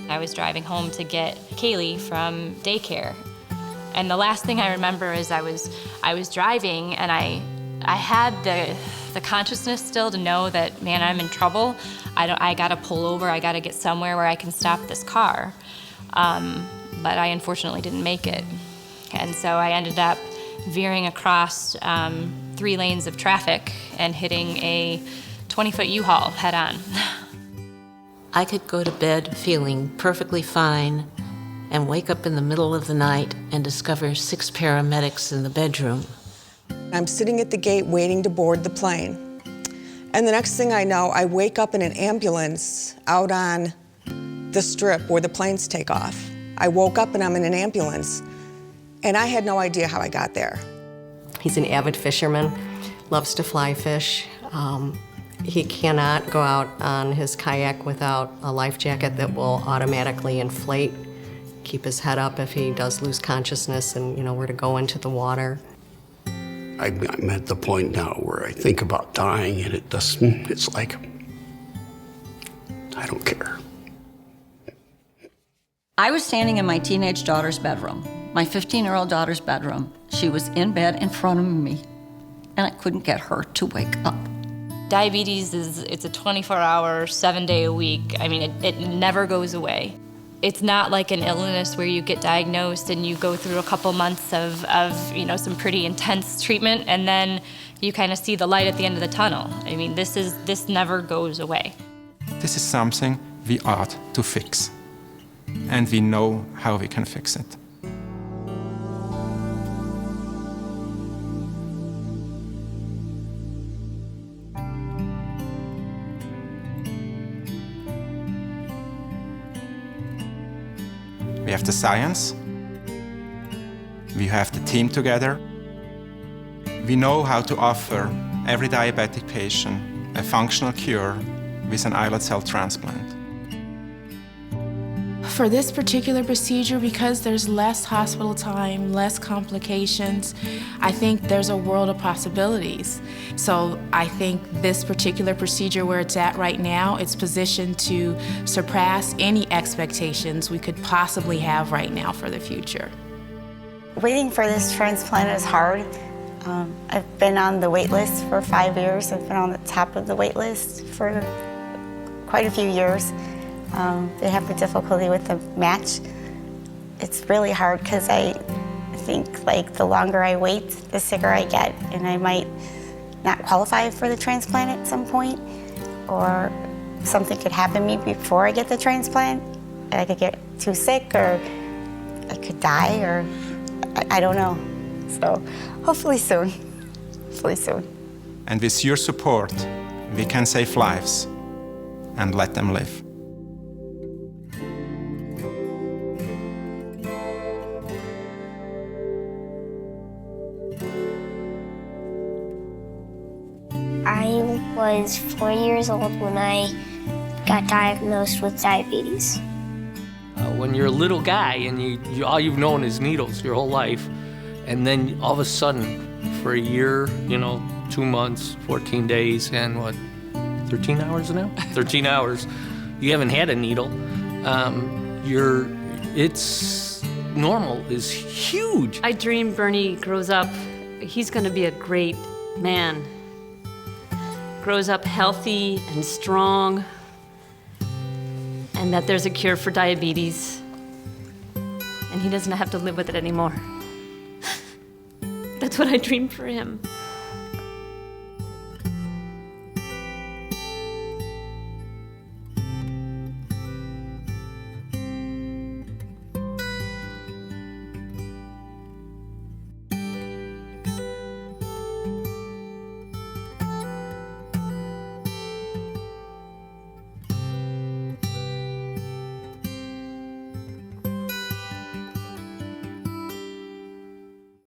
I was driving home to get Kaylee from daycare. And the last thing I remember is I was driving and I had the consciousness still to know that, man, I'm in trouble. I gotta pull over, I gotta get somewhere where I can stop this car. But I unfortunately didn't make it. And so I ended up veering across 3 lanes of traffic and hitting a 20-foot U-Haul head on. I could go to bed feeling perfectly fine and wake up in the middle of the night and discover 6 paramedics in the bedroom. I'm sitting at the gate waiting to board the plane. And the next thing I know, I wake up in an ambulance out on the strip where the planes take off. I woke up and I'm in an ambulance, and I had no idea how I got there. He's an avid fisherman, loves to fly fish. He cannot go out on his kayak without a life jacket that will automatically inflate, keep his head up if he does lose consciousness and were to go into the water. I'm at the point now where I think about dying and it's like, I don't care. I was standing in my teenage daughter's bedroom, my 15-year-old daughter's bedroom. She was in bed in front of me, and I couldn't get her to wake up. Diabetes it's a 24-hour, 7-day-a-week. I mean, it never goes away. It's not like an illness where you get diagnosed and you go through a couple months of some pretty intense treatment, and then you kind of see the light at the end of the tunnel. I mean, this never goes away. This is something we ought to fix, and we know how we can fix it. We have the science, we have the team together. We know how to offer every diabetic patient a functional cure with an islet-cell transplant. For this particular procedure, because there's less hospital time, less complications, I think there's a world of possibilities. So I think this particular procedure where it's at right now, it's positioned to surpass any expectations we could possibly have right now for the future. Waiting for this transplant is hard. I've been on the wait list for 5 years. I've been on the top of the wait list for quite a few years. They have the difficulty with the match. It's really hard because I think the longer I wait, the sicker I get, and I might not qualify for the transplant at some point, or something could happen to me before I get the transplant. I could get too sick, or I could die, or I don't know. So hopefully soon, hopefully soon. And with your support, we can save lives and let them live. I was 4 years old when I got diagnosed with diabetes. When you're a little guy and all you've known is needles your whole life, and then all of a sudden, for a year, 2 months, 14 days, and 13 hours now? 13 hours, you haven't had a needle. It's normal is huge. I dream Bernie grows up, he's gonna be a great man. Grows up healthy and strong, and that there's a cure for diabetes, and he doesn't have to live with it anymore. That's what I dream for him.